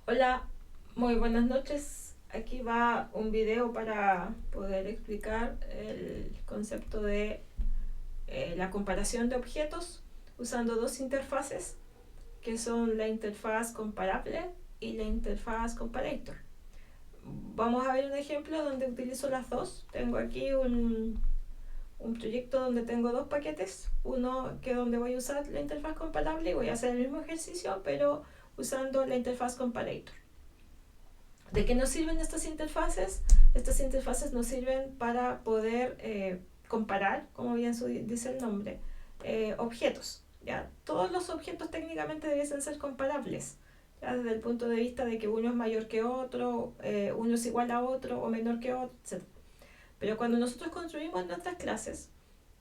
Hola, muy buenas noches. Aquí va un video para poder explicar el concepto de la comparación de objetos usando dos interfaces que son la interfaz comparable y la interfaz comparator. Vamos a ver un ejemplo donde utilizo las dos. Tengo aquí un proyecto donde tengo dos paquetes, uno que donde voy a usar la interfaz comparable y voy a hacer el mismo ejercicio pero usando la interfaz comparator. ¿De qué nos sirven estas interfaces? Estas interfaces nos sirven para poder comparar, como bien dice el nombre, objetos. ¿Ya? Todos los objetos técnicamente debiesen ser comparables, ¿ya? Desde el punto de vista de que uno es mayor que otro, uno es igual a otro o menor que otro, etc. Pero cuando nosotros construimos nuestras clases,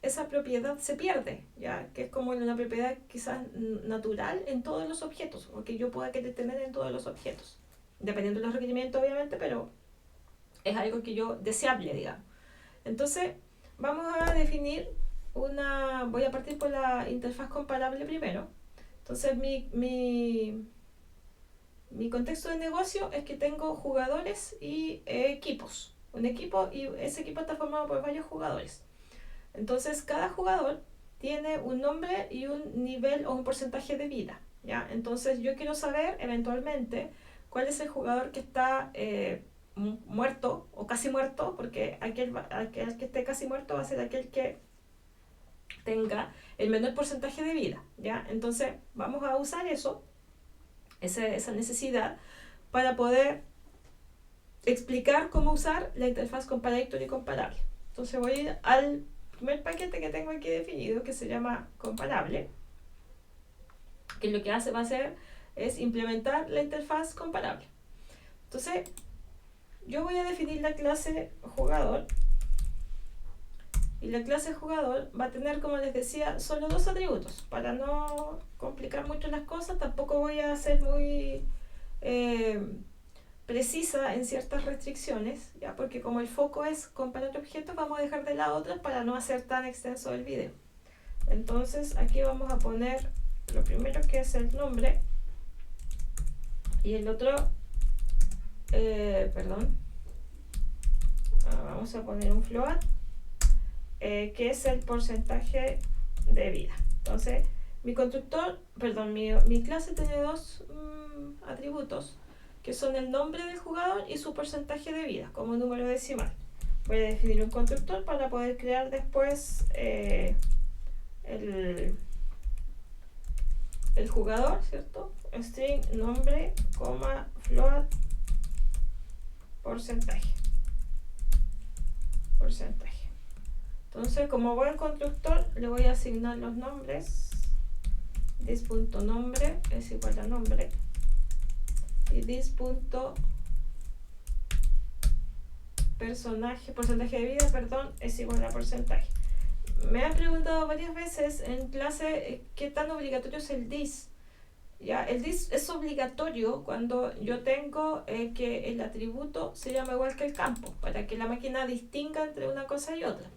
esa propiedad se pierde, ¿ya? Que es como una propiedad quizás natural en todos los objetos, o que yo pueda querer tener en todos los objetos, dependiendo de los requerimientos obviamente, pero es algo que yo deseable, digamos. Entonces, vamos a definir voy a partir por la interfaz comparable primero. Entonces, mi contexto de negocio es que tengo jugadores y equipos. Un equipo y ese equipo está formado por varios jugadores. Entonces, cada jugador tiene un nombre y un nivel o un porcentaje de vida, ¿ya? Entonces, yo quiero saber eventualmente cuál es el jugador que está muerto o casi muerto, porque aquel que esté casi muerto va a ser aquel que tenga el menor porcentaje de vida, ¿ya? Entonces, vamos a usar esa necesidad, para poder explicar cómo usar la interfaz comparator y comparable. Entonces, voy a ir al primer paquete que tengo aquí definido, que se llama comparable, que lo que va a hacer es implementar la interfaz comparable. Entonces, yo voy a definir la clase jugador, y la clase jugador va a tener, como les decía, solo dos atributos. Para no complicar mucho las cosas, tampoco voy a ser muy eh, precisa en ciertas restricciones, ya, porque como el foco es comparar objetos, vamos a dejar de lado otras para no hacer tan extenso el video. Entonces aquí vamos a poner lo primero, que es el nombre, y el otro, perdón, vamos a poner un float, que es el porcentaje de vida. Entonces mi constructor, perdón, mi clase tiene dos atributos, que son el nombre del jugador y su porcentaje de vida como número decimal. Voy a definir un constructor para poder crear después el, el jugador, ¿cierto? String nombre, coma, float, porcentaje. Porcentaje. Entonces, como buen constructor, le voy a asignar los nombres. This.nombre es igual a nombre. Y porcentaje de vida, perdón, es igual a porcentaje. Me han preguntado varias veces en clase qué tan obligatorio es el this. ¿Ya? El this es obligatorio cuando yo tengo que el atributo se llama igual que el campo, para que la máquina distinga entre una cosa y otra.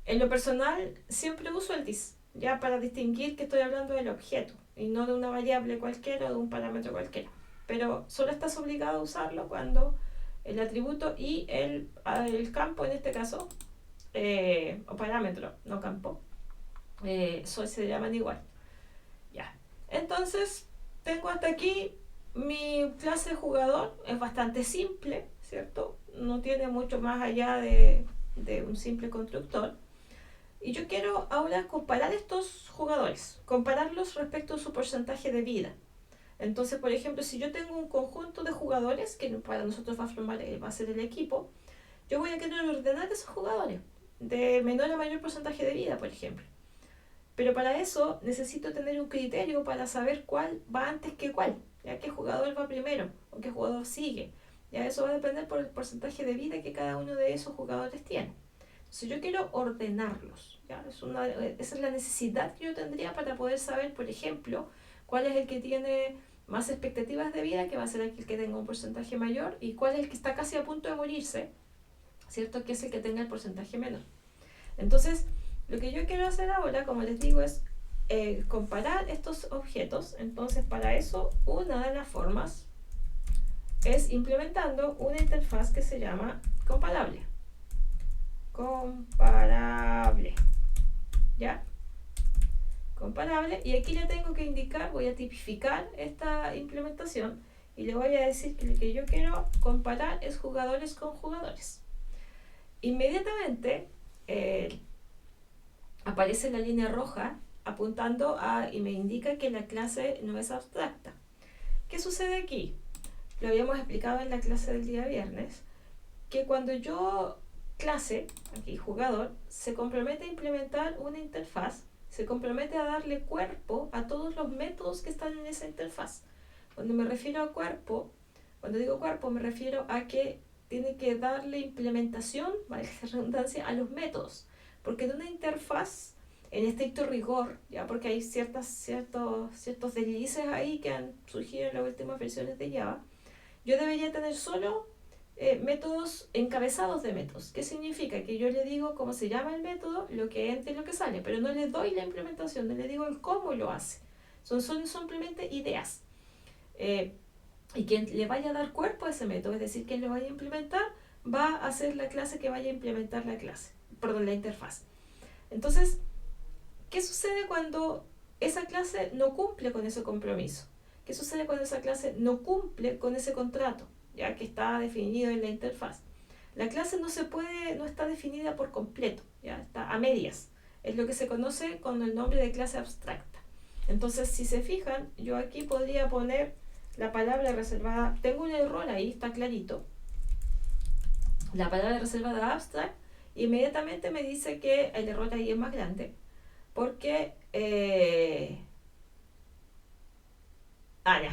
En lo personal, siempre uso el this, ya, para distinguir que estoy hablando del objeto y no de una variable cualquiera o de un parámetro cualquiera. Pero solo estás obligado a usarlo cuando el atributo y el campo, en este caso, o parámetro, no campo, se llaman igual. Ya. Entonces, tengo hasta aquí mi clase jugador. Es bastante simple, ¿cierto? No tiene mucho más allá de un simple constructor. Y yo quiero ahora comparar estos jugadores, compararlos respecto a su porcentaje de vida. Entonces, por ejemplo, si yo tengo un conjunto de jugadores, que para nosotros va a ser el equipo, yo voy a querer ordenar esos jugadores de menor a mayor porcentaje de vida, por ejemplo. Pero para eso necesito tener un criterio para saber cuál va antes que cuál, ya qué jugador va primero o qué jugador sigue. Ya eso va a depender por el porcentaje de vida que cada uno de esos jugadores tiene. Entonces yo quiero ordenarlos, ¿ya? Esa es la necesidad que yo tendría para poder saber, por ejemplo, cuál es el que tiene más expectativas de vida, que va a ser aquel que tenga un porcentaje mayor, y cuál es el que está casi a punto de morirse, ¿cierto? Que es el que tenga el porcentaje menor. Entonces, lo que yo quiero hacer ahora, como les digo, es comparar estos objetos. Entonces, para eso, una de las formas es implementando una interfaz que se llama comparable. Comparable. ¿Ya? Comparable. Y aquí le tengo que indicar, voy a tipificar esta implementación y le voy a decir que lo que yo quiero comparar es jugadores con jugadores. Inmediatamente aparece la línea roja apuntando y me indica que la clase no es abstracta. ¿Qué sucede aquí? Lo habíamos explicado en la clase del día viernes, que cuando yo clase, aquí jugador, se compromete a implementar una interfaz, se compromete a darle cuerpo a todos los métodos que están en esa interfaz. Cuando me refiero a cuerpo, cuando digo cuerpo me refiero a que tiene que darle implementación, vale la redundancia, a los métodos. Porque en una interfaz, en estricto rigor, ya porque hay ciertos deslices ahí que han surgido en las últimas versiones de Java, yo debería tener solo métodos encabezados de métodos. ¿Qué significa? Que yo le digo cómo se llama el método, lo que entra y lo que sale, pero no le doy la implementación, no le digo el cómo lo hace. Son simplemente ideas. Y quien le vaya a dar cuerpo a ese método, es decir, quien lo vaya a implementar, va a ser la clase que vaya a implementar la interfaz. Entonces, ¿qué sucede cuando esa clase no cumple con ese compromiso? ¿Qué sucede cuando esa clase no cumple con ese contrato, ya que está definido en la interfaz? La clase no está definida por completo, ya está a medias. Es lo que se conoce con el nombre de clase abstracta. Entonces, si se fijan, yo aquí podría poner la palabra reservada. Tengo un error ahí, está clarito. La palabra reservada abstract, inmediatamente me dice que el error ahí es más grande. Porque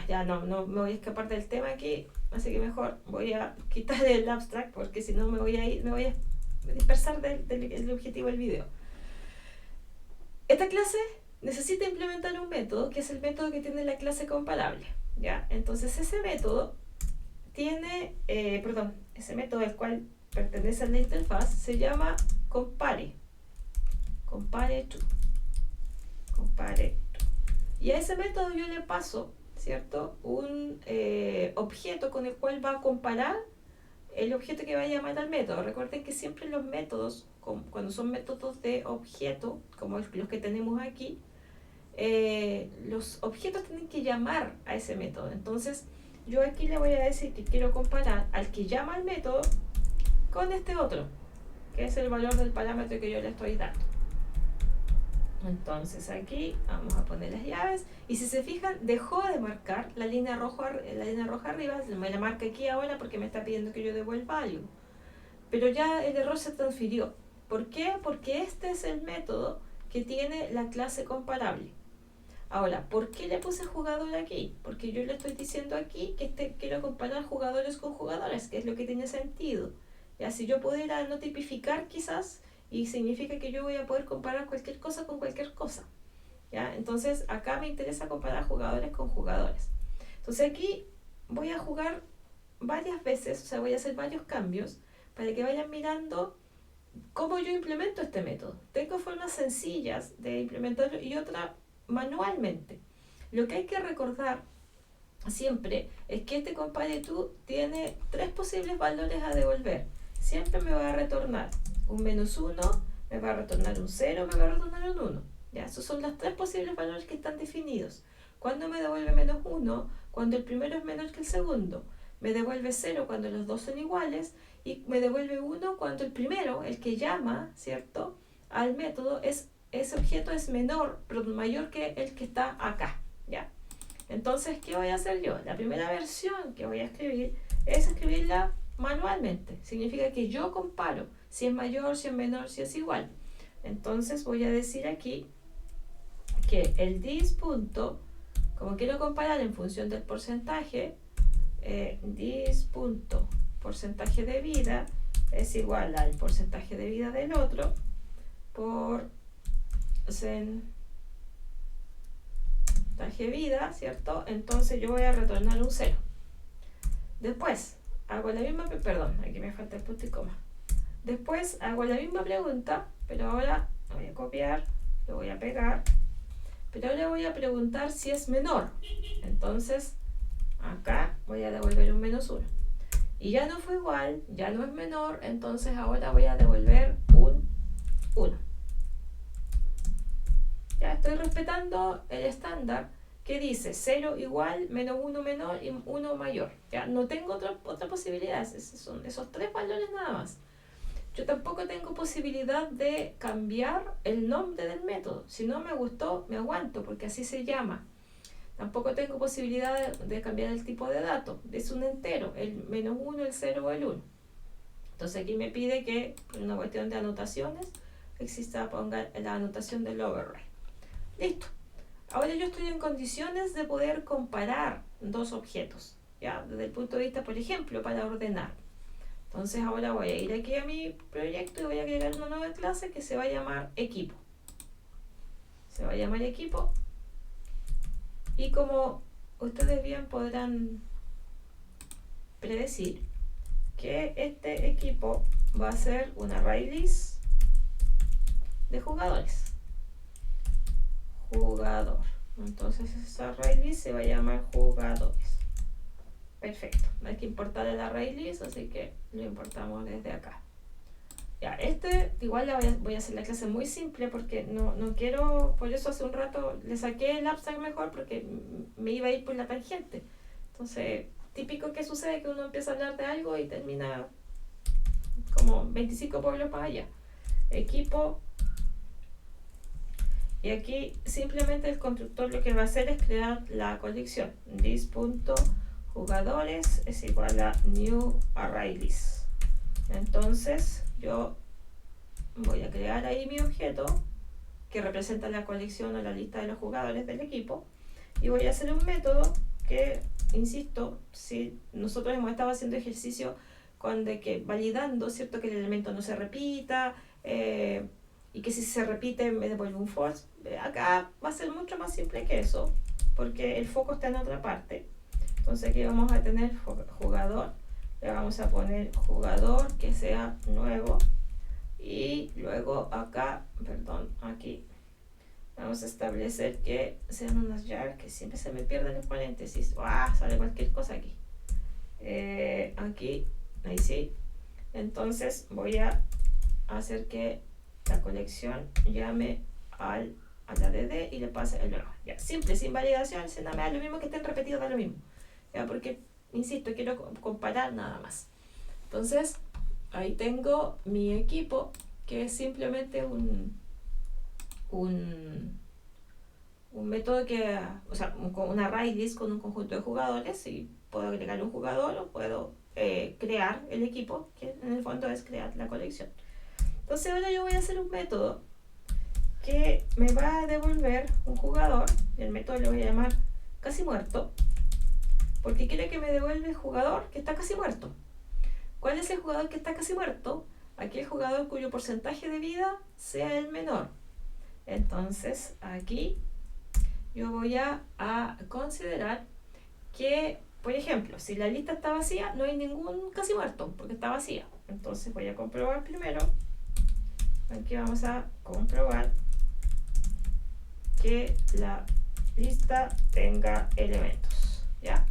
ya no me voy a escapar del tema aquí, así que mejor voy a quitar el abstract porque si no me voy a dispersar del objetivo del video. Esta clase necesita implementar un método que es el método que tiene la clase comparable, ¿ya? Entonces ese método tiene, ese método al cual pertenece a la interfaz se llama compare to. Y a ese método yo le paso, ¿cierto?, un objeto con el cual va a comparar el objeto que va a llamar al método. Recuerden que siempre los métodos, cuando son métodos de objeto, como los que tenemos aquí, los objetos tienen que llamar a ese método. Entonces, yo aquí le voy a decir que quiero comparar al que llama al método con este otro, que es el valor del parámetro que yo le estoy dando. Entonces aquí vamos a poner las llaves y si se fijan dejó de marcar la línea roja arriba, me la marca aquí ahora porque me está pidiendo que yo devuelva algo, pero ya el error se transfirió. ¿Por qué? Porque este es el método que tiene la clase comparable. Ahora, ¿por qué le puse jugador aquí? Porque yo le estoy diciendo aquí que quiero comparar jugadores con jugadores, que es lo que tiene sentido. Ya, si yo pudiera no tipificar quizás, y significa que yo voy a poder comparar cualquier cosa con cualquier cosa, ¿ya? Entonces acá me interesa comparar jugadores con jugadores. Entonces aquí voy a jugar varias veces, o sea, voy a hacer varios cambios para que vayan mirando cómo yo implemento este método. Tengo formas sencillas de implementarlo y otra manualmente. Lo que hay que recordar siempre es que este compare to tiene tres posibles valores a devolver. Siempre me va a retornar un -1, me va a retornar un 0, me va a retornar un 1. ¿Ya? Esos son los tres posibles valores que están definidos. ¿Cuándo me devuelve -1? Cuando el primero es menor que el segundo. Me devuelve 0 cuando los dos son iguales. Y me devuelve 1 cuando el primero, el que llama, ¿cierto?, al método, ese objeto es menor, pero mayor que el que está acá. ¿Ya? Entonces, ¿qué voy a hacer yo? La primera versión que voy a escribir es escribirla manualmente. Significa que yo comparo si es mayor, si es menor, si es igual. Entonces voy a decir aquí que el dis punto, como quiero comparar en función del porcentaje, dis punto porcentaje de vida es igual al porcentaje de vida del otro por porcentaje vida, ¿cierto? Entonces yo voy a retornar un 0. Después hago la misma, aquí me falta el punto y coma. Después hago la misma pregunta, pero ahora lo voy a copiar, lo voy a pegar, pero ahora voy a preguntar si es menor. Entonces acá voy a devolver un menos 1. Y ya no fue igual, ya no es menor, entonces ahora voy a devolver un 1. Ya estoy respetando el estándar que dice 0 igual, menos 1 menor y 1 mayor. Ya no tengo otra posibilidad, son esos 3 valores nada más. Yo tampoco tengo posibilidad de cambiar el nombre del método. Si no me gustó, me aguanto, porque así se llama. Tampoco tengo posibilidad de cambiar el tipo de dato. Es un entero, el menos 1, el 0 o el 1. Entonces aquí me pide que, por una cuestión de anotaciones, ponga la anotación del override. Listo. Ahora yo estoy en condiciones de poder comparar dos objetos, ¿ya? Desde el punto de vista, por ejemplo, para ordenar. Entonces ahora voy a ir aquí a mi proyecto y voy a agregar una nueva clase que se va a llamar equipo. Se va a llamar equipo. Y como ustedes bien podrán predecir, que este equipo va a ser un array list de jugadores. Jugador. Entonces esa array list se va a llamar jugadores. Perfecto. No hay que importar el array list, así que lo importamos desde acá. Ya, igual voy a hacer la clase muy simple porque no quiero, por eso hace un rato le saqué el abstract mejor porque me iba a ir por la tangente. Entonces, típico que sucede que uno empieza a hablar de algo y termina como 25 pueblos para allá. Equipo. Y aquí simplemente el constructor lo que va a hacer es crear la colección. This.jugadores es igual a new array list. Entonces yo voy a crear ahí mi objeto que representa la colección o la lista de los jugadores del equipo y voy a hacer un método que, insisto, si nosotros hemos estado haciendo ejercicio validando, ¿cierto?, que el elemento no se repita y que si se repite me devuelve un false. Acá va a ser mucho más simple que eso porque el foco está en otra parte. Entonces aquí vamos a tener jugador, le vamos a poner jugador que sea nuevo y luego acá, aquí vamos a establecer que sean unas llaves que siempre se me pierden en paréntesis. Sale cualquier cosa aquí. Aquí, ahí sí. Entonces voy a hacer que la colección llame a la DD y le pase el nuevo. Ya, simple, sin validación, si no me da lo mismo que estén repetidos, da lo mismo. Ya, porque, insisto, quiero comparar nada más. Entonces, ahí tengo mi equipo, que es simplemente un método un array list con un conjunto de jugadores, y puedo agregar un jugador o puedo crear el equipo, que en el fondo es crear la colección. Entonces ahora yo voy a hacer un método que me va a devolver un jugador, y el método le voy a llamar casi muerto, porque quiere que me devuelva el jugador que está casi muerto. ¿Cuál es el jugador que está casi muerto? Aquel jugador cuyo porcentaje de vida sea el menor. Entonces aquí yo voy a considerar que, por ejemplo, si la lista está vacía, no hay ningún casi muerto porque está vacía. Entonces voy a comprobar primero. Aquí vamos a comprobar que la lista tenga elementos. ¿Ya?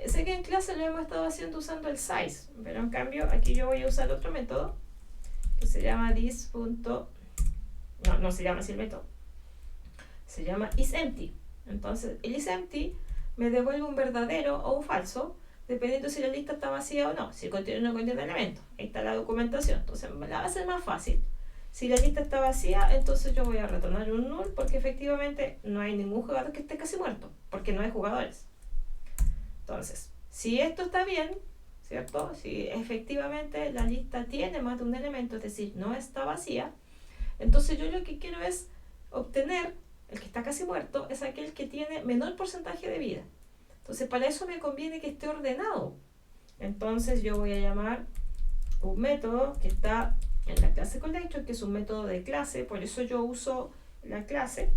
Sé que en clase lo hemos estado haciendo usando el size, pero en cambio aquí yo voy a usar otro método que se llama this. No se llama así el método, se llama isEmpty. Entonces el isEmpty me devuelve un verdadero o un falso dependiendo si la lista está vacía o no, si contiene o no contiene elementos. Ahí está la documentación, entonces me la va a ser más fácil. Si la lista está vacía, entonces yo voy a retornar un null porque efectivamente no hay ningún jugador que esté casi muerto, porque no hay jugadores. Entonces, si esto está bien, ¿cierto? Si efectivamente la lista tiene más de un elemento, es decir, no está vacía, entonces yo lo que quiero es obtener, el que está casi muerto, es aquel que tiene menor porcentaje de vida. Entonces, para eso me conviene que esté ordenado. Entonces, yo voy a llamar un método que está en la clase collector, que es un método de clase, por eso yo uso la clase,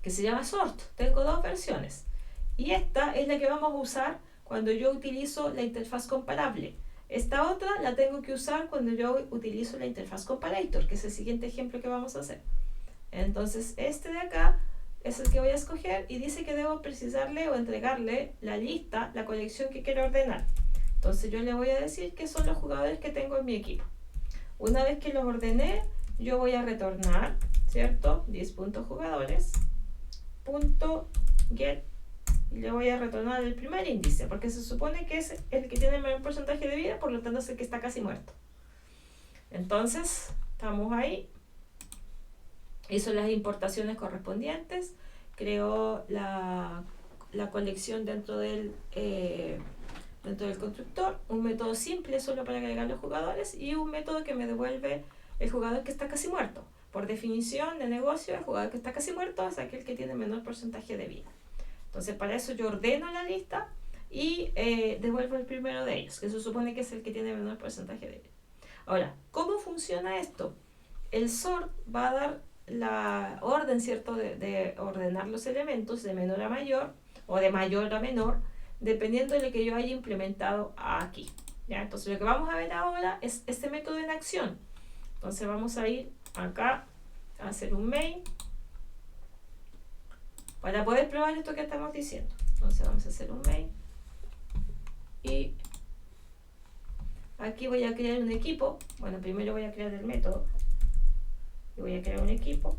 que se llama sort. Tengo dos versiones. Y esta es la que vamos a usar cuando yo utilizo la interfaz comparable. Esta otra la tengo que usar cuando yo utilizo la interfaz comparator, que es el siguiente ejemplo que vamos a hacer. Entonces, este de acá es el que voy a escoger y dice que debo precisarle o entregarle la lista, la colección que quiero ordenar. Entonces yo le voy a decir que son los jugadores que tengo en mi equipo. Una vez que los ordené, yo voy a retornar, ¿cierto? 10.jugadores, .get, y le voy a retornar el primer índice, porque se supone que es el que tiene el mayor porcentaje de vida, por lo tanto es el que está casi muerto. Entonces, estamos ahí. Hizo las importaciones correspondientes, creó la colección dentro del constructor, un método simple solo para agregar los jugadores y un método que me devuelve el jugador que está casi muerto. Por definición de negocio, el jugador que está casi muerto es aquel que tiene menor porcentaje de vida. Entonces, para eso yo ordeno la lista y devuelvo el primero de ellos, que se supone que es el que tiene menor porcentaje de vida. Ahora, ¿cómo funciona esto? El sort va a dar la orden, ¿cierto?, de ordenar los elementos de menor a mayor o de mayor a menor, dependiendo de lo que yo haya implementado aquí. ¿Ya? Entonces, lo que vamos a ver ahora es este método en acción. Entonces, vamos a ir acá a hacer un main para poder probar esto que estamos diciendo. Entonces, vamos a hacer un main y aquí voy a crear un equipo. Bueno, primero voy a crear el método y voy a crear un equipo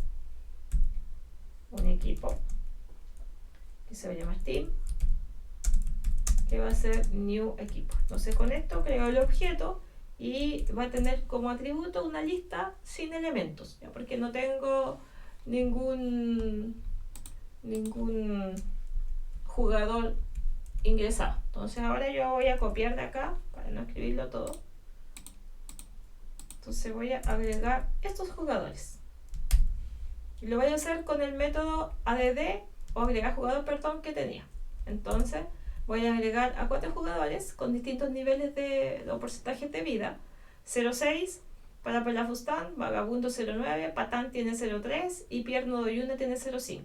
que se va a llamar team, que va a ser new equipo. Entonces con esto creo el objeto y va a tener como atributo una lista sin elementos, ¿ya? Porque no tengo ningún jugador ingresado. Entonces ahora yo voy a copiar de acá para no escribirlo todo. Entonces voy a agregar estos jugadores y lo voy a hacer con el método add o agregar jugador, perdón, que tenía. Entonces voy a agregar a 4 jugadores con distintos niveles o porcentajes de vida. 0.6 para Pelafustán, Vagabundo 0.9, Patán tiene 0.3 y Pierno Doyuna tiene 0.5.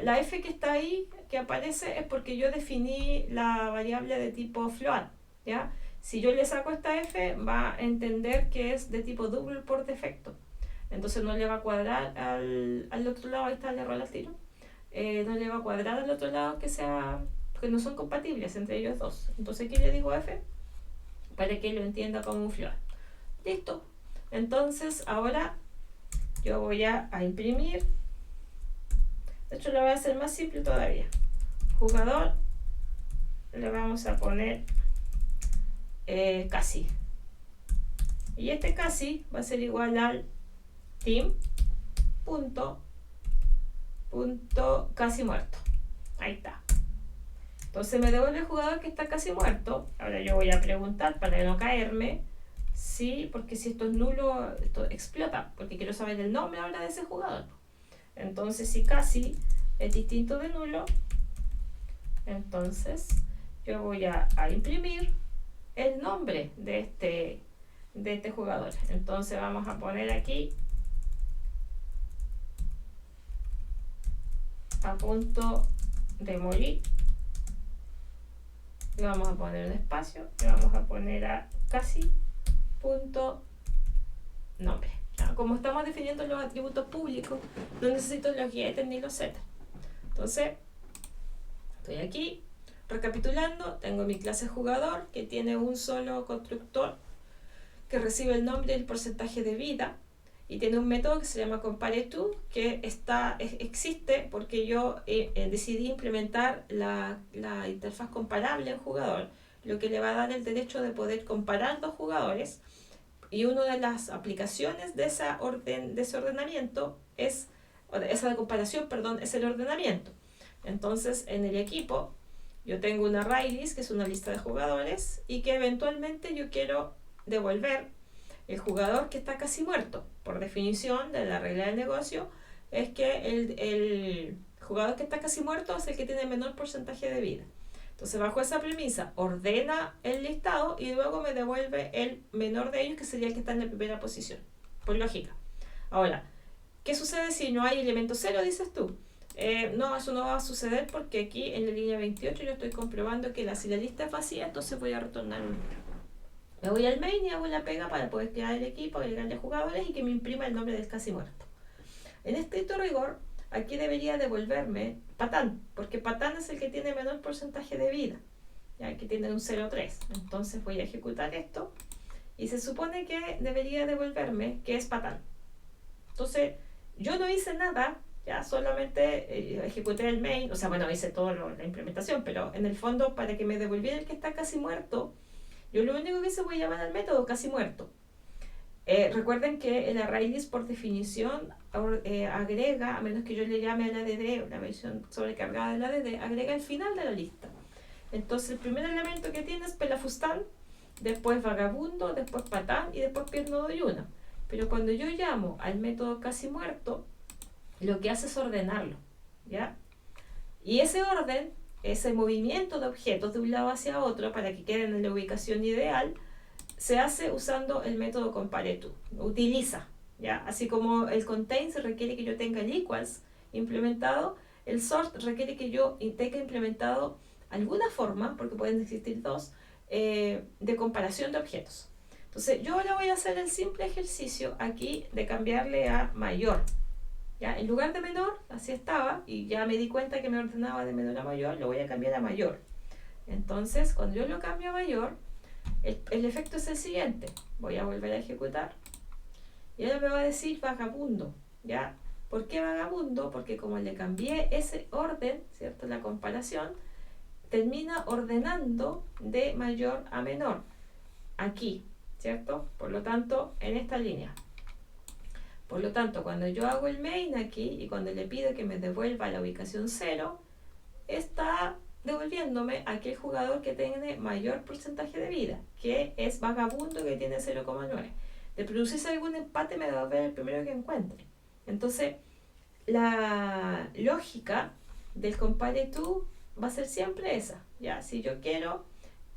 La F que está ahí, que aparece, es porque yo definí la variable de tipo float, ¿ya? Si yo le saco esta F, va a entender que es de tipo double por defecto. Entonces no le va a cuadrar al otro lado, ahí está el error al tiro. No le va a cuadrar al otro lado porque no son compatibles entre ellos dos. Entonces aquí le digo F para que lo entienda como un float. Listo. Entonces ahora yo voy a imprimir. De hecho lo voy a hacer más simple todavía. Jugador, le vamos a poner casi. Y este casi va a ser igual al team punto casi muerto. Ahí está. Entonces me devuelve el jugador que está casi muerto. Ahora yo voy a preguntar para no caerme porque si esto es nulo, esto explota, porque quiero saber el nombre ahora de ese jugador. Entonces si casi es distinto de nulo, entonces yo voy a imprimir el nombre de este jugador. Entonces vamos a poner aquí a punto de morir y vamos a poner un espacio y vamos a poner a casi punto nombre. Como estamos definiendo los atributos públicos, no necesito los getters ni los setters. Entonces estoy aquí recapitulando. Tengo mi clase jugador que tiene un solo constructor que recibe el nombre y el porcentaje de vida, y tiene un método que se llama compareTo, que existe porque yo decidí implementar la interfaz comparable en jugador, lo que le va a dar el derecho de poder comparar dos jugadores, y una de las aplicaciones de ese ordenamiento esa comparación, es el ordenamiento. Entonces en el equipo yo tengo una array list, que es una lista de jugadores, y que eventualmente yo quiero devolver el jugador que está casi muerto. Por definición de la regla del negocio, es que el jugador que está casi muerto es el que tiene menor porcentaje de vida. Entonces, bajo esa premisa, ordena el listado y luego me devuelve el menor de ellos, que sería el que está en la primera posición, por lógica. Ahora, ¿qué sucede si no hay elemento cero, dices tú? No, eso no va a suceder porque aquí en la línea 28 yo estoy comprobando que si la lista es vacía, entonces voy a retornar un número. Me voy al main y hago la pega para poder crear el equipo, agregarle jugadores y que me imprima el nombre del casi muerto. En estricto rigor, aquí debería devolverme patán, porque patán es el que tiene menor porcentaje de vida, ya que tiene un 0,3. Entonces voy a ejecutar esto y se supone que debería devolverme que es patán. Entonces yo no hice nada, ya solamente ejecuté el main, o sea, bueno, hice toda la implementación, pero en el fondo para que me devolviera el que está casi muerto, yo lo único que hice fue llamar al método casi muerto. Recuerden que el ArrayList por definición agrega, a menos que yo le llame al ADD, la versión sobrecargada del ADD, agrega el final de la lista. Entonces el primer elemento que tiene es pelafustán, después vagabundo, después patán y después piernodo y una. Pero cuando yo llamo al método casi muerto, lo que hace es ordenarlo, ¿ya? Y ese orden, ese movimiento de objetos de un lado hacia otro para que queden en la ubicación ideal, se hace usando el método compareTo. Utiliza, ¿ya? Así como el contain se requiere que yo tenga el equals implementado, el sort requiere que yo tenga implementado alguna forma, porque pueden existir dos, de comparación de objetos. Entonces yo ahora voy a hacer el simple ejercicio aquí de cambiarle a mayor, ¿ya? En lugar de menor, así estaba, y ya me di cuenta que me ordenaba de menor a mayor, lo voy a cambiar a mayor. Entonces cuando yo lo cambio a mayor, el efecto es el siguiente. Voy a volver a ejecutar y ahora me va a decir vagabundo, ¿ya? ¿Por qué vagabundo? Porque como le cambié ese orden, ¿cierto? La comparación termina ordenando de mayor a menor aquí, ¿cierto? Por lo tanto, en esta línea. Por lo tanto, cuando yo hago el main aquí y cuando le pido que me devuelva la ubicación 0, está devolviéndome a aquel jugador que tiene mayor porcentaje de vida, que es vagabundo, que tiene 0,9. De producirse algún empate me va a ver el primero que encuentre. Entonces la lógica del compareTo va a ser siempre esa, ¿ya? Si yo quiero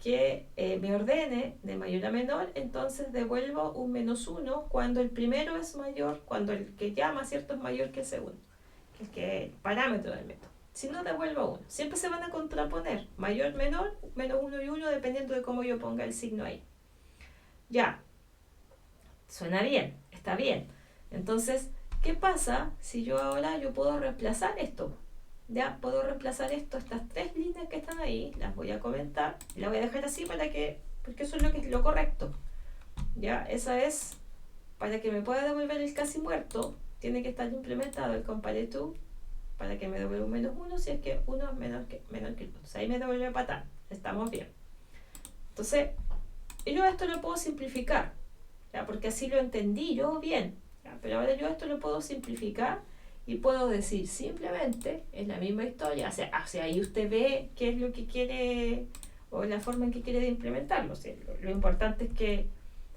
que me ordene de mayor a menor, entonces devuelvo un -1 cuando el primero es mayor, cuando el que llama, ¿cierto?, es mayor que el segundo, que es el parámetro del método. Si no, devuelvo 1. Siempre se van a contraponer, mayor, menor, -1 y 1, dependiendo de cómo yo ponga el signo ahí. Ya, suena bien, está bien. Entonces, ¿qué pasa si yo ahora puedo reemplazar esto? Ya puedo reemplazar esto, estas tres líneas que están ahí, las voy a comentar, las voy a dejar así porque eso es lo correcto. Ya, esa es, para que me pueda devolver el casi muerto, tiene que estar implementado el compareTo para que me devuelva un -1 si es que uno es menor que el otro. Entonces ahí me devuelve patán, estamos bien. Entonces, yo esto lo puedo simplificar, ¿ya? Porque así lo entendí yo bien, ¿ya? Pero ahora yo esto lo puedo simplificar y puedo decir simplemente, es la misma historia, o sea, ahí usted ve qué es lo que quiere o la forma en que quiere implementarlo. O sea, lo importante es que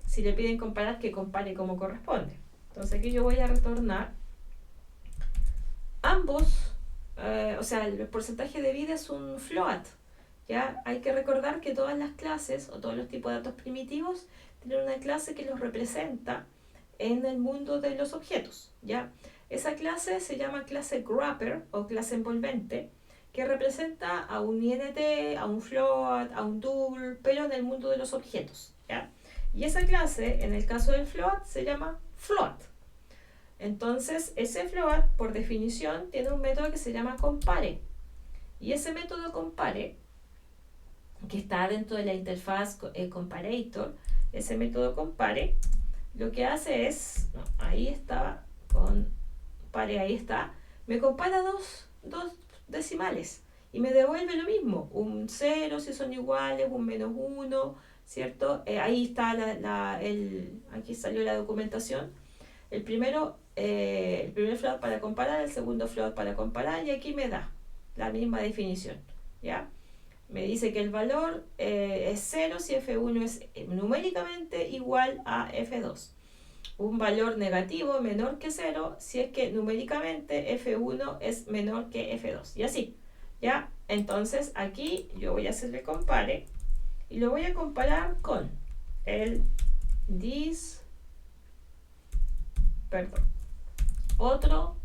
si le piden comparar, que compare como corresponde. Entonces aquí yo voy a retornar ambos, o sea, el porcentaje de vida es un float, ¿ya? Hay que recordar que todas las clases o todos los tipos de datos primitivos tienen una clase que los representa en el mundo de los objetos, ¿ya? Esa clase se llama clase wrapper o clase envolvente, que representa a un int, a un float, a un double, pero en el mundo de los objetos, ¿ya? Y esa clase, en el caso del float, se llama float. Entonces, ese float, por definición, tiene un método que se llama compare. Y ese método compare, que está dentro de la interfaz comparator, ese método compare, lo que hace es, no, ahí estaba, compare, ahí está, me compara dos decimales y me devuelve lo mismo, un 0 si son iguales, un -1, ¿cierto? Ahí está aquí salió la documentación. El primer float para comparar, el segundo float para comparar, y aquí me da la misma definición, ¿ya? Me dice que el valor es 0 si f1 es numéricamente igual a f2. Un valor negativo menor que 0 si es que numéricamente f1 es menor que f2. Y así, ¿ya? Entonces aquí yo voy a hacer el compare y lo voy a comparar con el otro,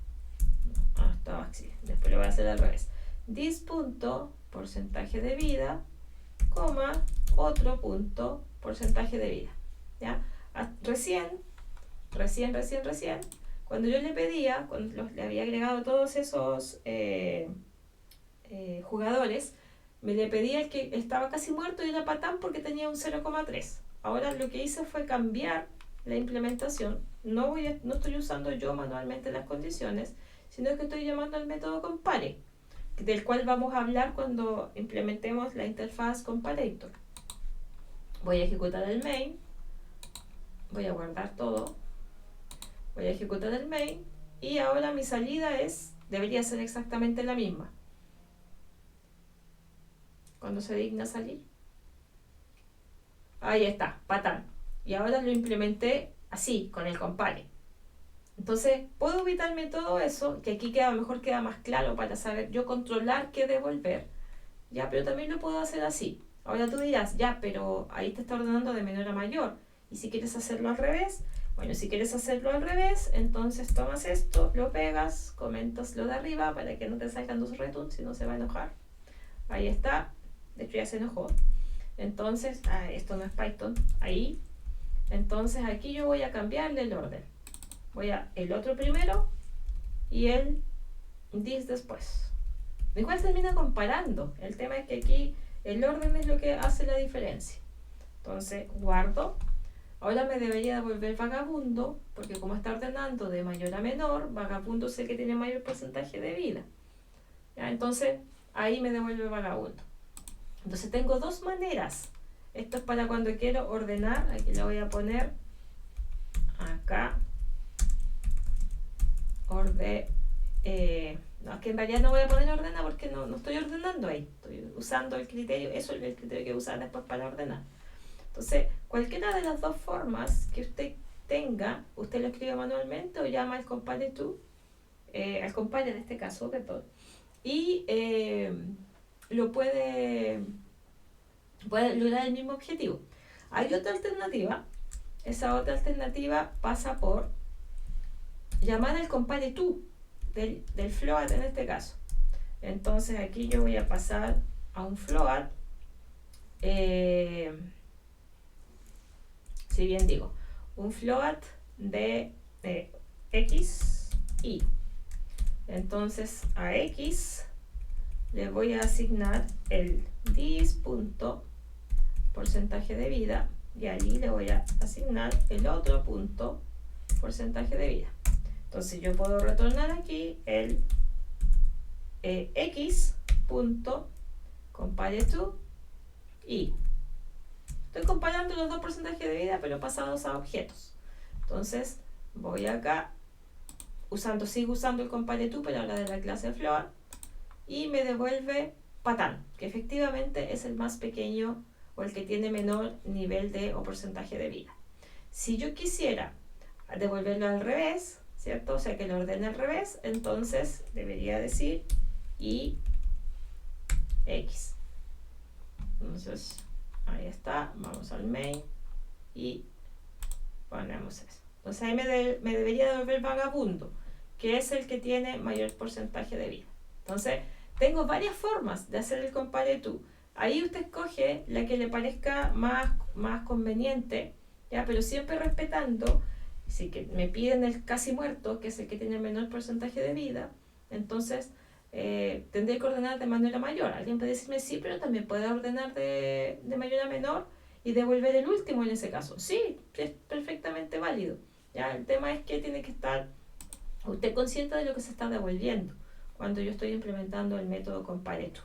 estaba así, después lo voy a hacer al revés. This punto, porcentaje de vida, coma, otro punto, porcentaje de vida, ¿ya? Recién, cuando yo le pedía, le había agregado todos esos jugadores, me le pedía el que estaba casi muerto y era patán porque tenía un 0,3. Ahora lo que hice fue cambiar la implementación. No estoy usando yo manualmente las condiciones, sino que estoy llamando al método compare, del cual vamos a hablar cuando implementemos la interfaz comparator. Voy a ejecutar el main, voy a guardar todo, voy a ejecutar el main y ahora mi salida debería ser exactamente la misma. Cuando se digna salir, ahí está, patán. Y ahora lo implementé así, con el compare. Entonces, puedo evitarme todo eso, que aquí queda más claro para saber yo controlar qué devolver, ya, pero también lo puedo hacer así. Ahora tú dirás, ya, pero ahí te está ordenando de menor a mayor. Y si quieres hacerlo al revés, bueno, si quieres hacerlo al revés, entonces tomas esto, lo pegas, comentas lo de arriba para que no te salgan dos returns, si no se va a enojar. Ahí está, de hecho ya se enojó. Entonces, esto no es Python, ahí. Entonces aquí yo voy a cambiarle el orden. Voy a el otro primero y el this después. Igual termina comparando. El tema es que aquí el orden es lo que hace la diferencia. Entonces guardo. Ahora me debería devolver vagabundo, porque como está ordenando de mayor a menor, vagabundo es el que tiene mayor porcentaje de vida. ¿Ya? Entonces ahí me devuelve vagabundo. Entonces tengo dos maneras. Esto es para cuando quiero ordenar. Aquí le voy a poner acá. No, es que en realidad no voy a poner ordena porque no estoy ordenando ahí. Estoy usando el criterio, eso es el criterio que voy a usar después para ordenar. Entonces, cualquiera de las dos formas que usted tenga, usted lo escribe manualmente o llama al compare to, al compare en este caso, perdón, y lo puede lograr el mismo objetivo. Hay otra alternativa. Esa otra alternativa pasa por llamar al compare to del float en este caso. Entonces aquí yo voy a pasar a un float, si bien digo, un float de x, y. Entonces a x le voy a asignar el dis.porcentaje de vida y allí le voy a asignar el otro punto porcentaje de vida. Entonces yo puedo retornar aquí el x.compare to y. Estoy comparando los dos porcentajes de vida pero pasados a objetos. Entonces voy acá, sigo usando el compare to pero ahora de la clase float y me devuelve patán, que efectivamente es el más pequeño o el que tiene menor nivel de o porcentaje de vida. Si yo quisiera devolverlo al revés, ¿cierto? O sea que lo ordene al revés, entonces debería decir y x. Entonces ahí está, vamos al main y ponemos eso. Entonces ahí me debería devolver vagabundo, que es el que tiene mayor porcentaje de vida. Entonces tengo varias formas de hacer el compare to. Ahí usted escoge la que le parezca más conveniente, ¿ya? Pero siempre respetando, si que me piden el casi muerto, que es el que tiene el menor porcentaje de vida, entonces tendré que ordenar de manera mayor. Alguien puede decirme sí, pero también puede ordenar de mayor a menor y devolver el último en ese caso. Sí, es perfectamente válido. ¿Ya? El tema es que tiene que estar usted consciente de lo que se está devolviendo cuando yo estoy implementando el método compare to.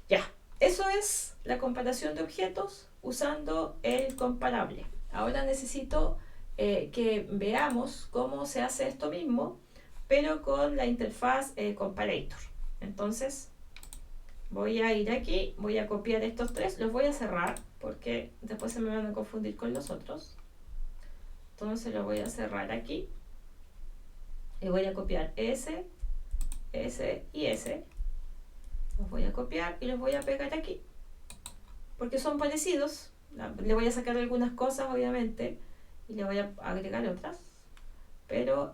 Ya, eso es la comparación de objetos usando el comparable. Ahora necesito que veamos cómo se hace esto mismo, pero con la interfaz comparator. Entonces voy a ir aquí, voy a copiar estos tres, los voy a cerrar porque después se me van a confundir con los otros. Entonces lo voy a cerrar aquí y voy a copiar ese y ese. Los voy a copiar y los voy a pegar aquí porque son parecidos. Le voy a sacar algunas cosas obviamente y le voy a agregar otras, pero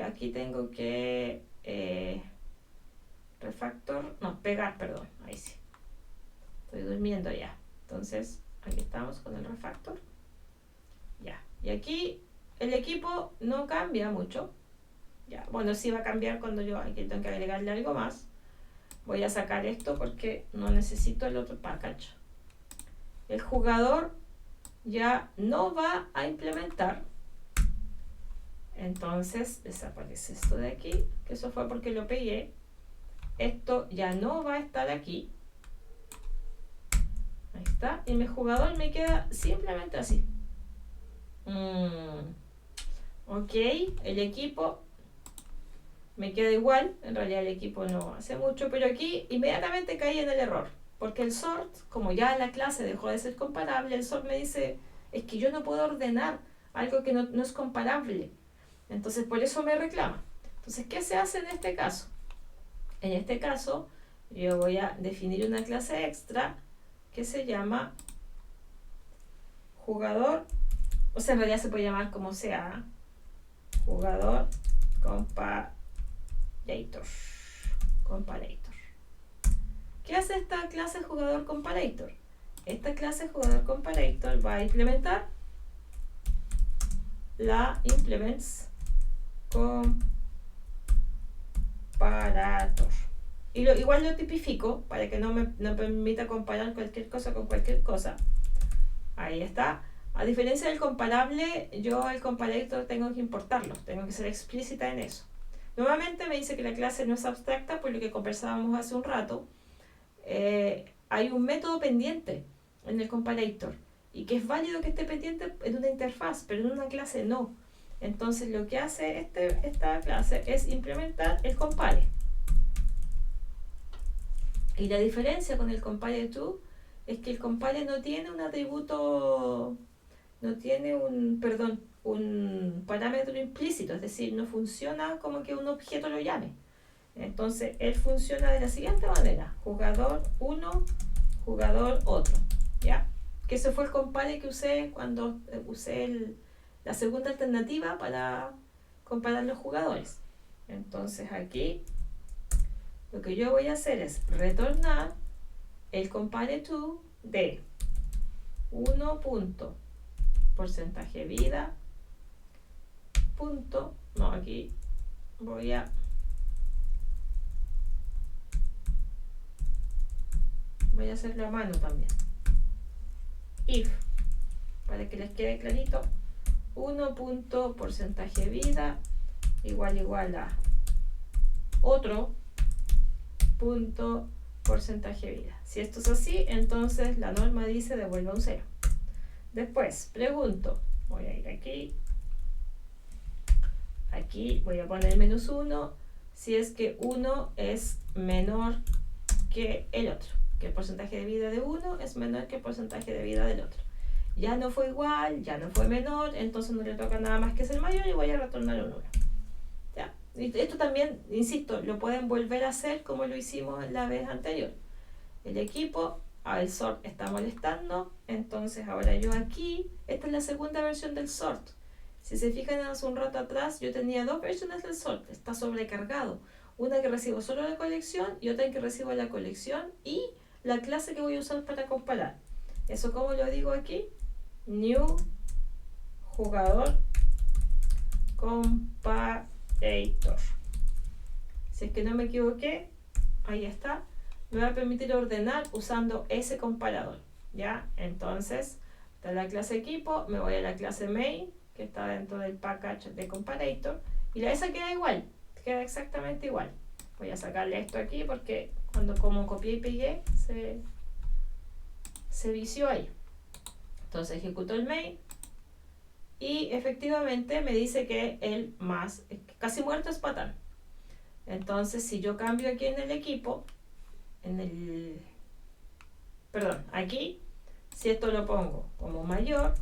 aquí tengo que pegar, perdón, ahí sí, estoy durmiendo ya. Entonces aquí estamos con el refactor, ya, y aquí el equipo no cambia mucho, Ya, bueno, sí va a cambiar cuando yo aquí tengo que agregarle algo más. Voy a sacar esto porque no necesito el otro package. El jugador ya no va a implementar. Entonces desaparece esto de aquí, que eso fue porque lo pegué. Esto ya no va a estar aquí. Ahí está. Y mi jugador me queda simplemente así. Ok, el equipo me queda igual. En realidad el equipo no hace mucho, pero aquí inmediatamente caí en el error. Porque el sort, como ya la clase dejó de ser comparable, el sort me dice, es que yo no puedo ordenar algo que no es comparable. Entonces por eso me reclama. Entonces, ¿qué se hace en este caso? En este caso, yo voy a definir una clase extra que se llama jugador, o sea, en realidad se puede llamar como sea, jugador comparator. ¿Qué hace esta clase jugador comparator? Esta clase jugador comparator va a implementar la implements comparator. Y igual lo tipifico para que no me permita comparar cualquier cosa con cualquier cosa. Ahí está. A diferencia del comparable, yo el comparator tengo que importarlo, tengo que ser explícita en eso. Nuevamente me dice que la clase no es abstracta, por lo que conversábamos hace un rato. Hay un método pendiente en el comparator y que es válido que esté pendiente en una interfaz, pero en una clase no. Entonces lo que hace esta clase es implementar el compare. Y la diferencia con el compare_to es que el compare no tiene un atributo, no tiene un parámetro implícito, es decir, no funciona como que un objeto lo llame. Entonces, él funciona de la siguiente manera: jugador 1, jugador otro, ¿ya? Que ese fue el compare que usé cuando usé la segunda alternativa para comparar los jugadores. Entonces, aquí lo que yo voy a hacer es retornar el compare_to de 1 punto porcentaje vida punto, no, aquí voy a hacerlo a mano también, if, para que les quede clarito, 1 punto porcentaje vida igual a otro punto porcentaje vida. Si esto es así, entonces la norma dice devuelva un 0. Después pregunto, voy a ir aquí voy a poner -1 si es que 1 es menor que el otro, que el porcentaje de vida de uno es menor que el porcentaje de vida del otro. Ya no fue igual, ya no fue menor, entonces no le toca nada más que ser mayor y voy a retornar un 1. ¿Ya? Y esto también, insisto, lo pueden volver a hacer como lo hicimos la vez anterior. El equipo, el sort está molestando, entonces ahora yo aquí, esta es la segunda versión del sort. Si se fijan hace un rato atrás, yo tenía dos versiones del sort, está sobrecargado. Una que recibo solo la colección y otra que recibo la colección y la clase que voy a usar para comparar. Eso, como lo digo aquí, new jugador comparator. Si es que no me equivoqué, ahí está. Me va a permitir ordenar usando ese comparador, ¿ya? Entonces, de la clase equipo, me voy a la clase main, que está dentro del package de comparator, y esa queda igual, queda exactamente igual. Voy a sacarle esto aquí porque como copié y pegué, se vició ahí. Entonces ejecuto el main y efectivamente me dice que el más casi muerto es pattern. Entonces, si yo cambio aquí en el equipo, aquí, si esto lo pongo como mayor,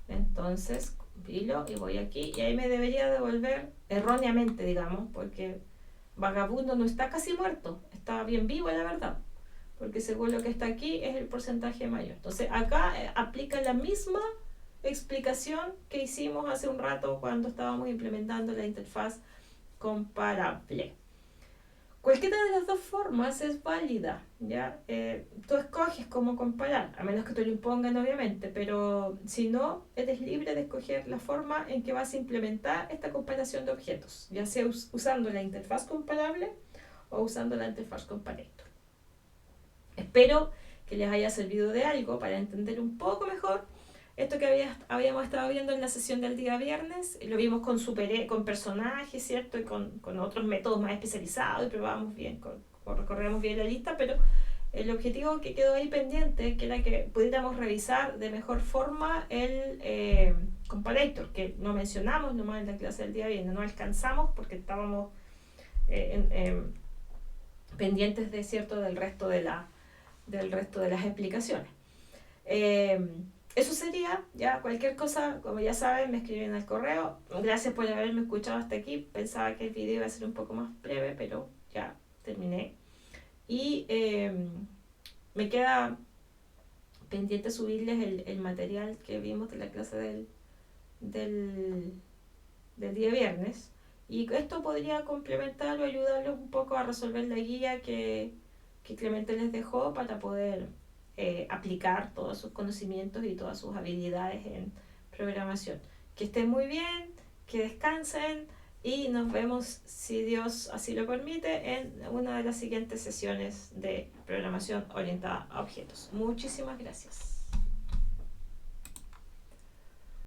entonces compilo y voy aquí y ahí me debería devolver erróneamente, digamos, porque vagabundo no está casi muerto, está bien vivo, la verdad, porque según lo que está aquí es el porcentaje mayor. Entonces acá aplica la misma explicación que hicimos hace un rato cuando estábamos implementando la interfaz comparable. Cualquiera de las dos formas es válida, ¿ya? Tú escoges cómo comparar, a menos que te lo impongan obviamente, pero si no, eres libre de escoger la forma en que vas a implementar esta comparación de objetos, ya sea usando la interfaz comparable o usando la interfaz comparator. Espero que les haya servido de algo para entender un poco mejor esto que habíamos estado viendo en la sesión del día viernes. Lo vimos con personajes, ¿cierto? Y con otros métodos más especializados y probamos bien, recorremos bien la lista, pero el objetivo que quedó ahí pendiente, que era que pudiéramos revisar de mejor forma el comparator, que no mencionamos nomás en la clase del día viernes, no alcanzamos porque estábamos pendientes de cierto del resto de las explicaciones. Eso sería, ya cualquier cosa, como ya saben, me escriben al correo. Gracias por haberme escuchado hasta aquí. Pensaba que el video iba a ser un poco más breve, pero ya terminé. Y me queda pendiente subirles el material que vimos de la clase del día viernes. Y esto podría complementar o ayudarlos un poco a resolver la guía que Clemente les dejó para poder aplicar todos sus conocimientos y todas sus habilidades en programación. Que estén muy bien, que descansen y nos vemos, si Dios así lo permite, en una de las siguientes sesiones de programación orientada a objetos. Muchísimas gracias.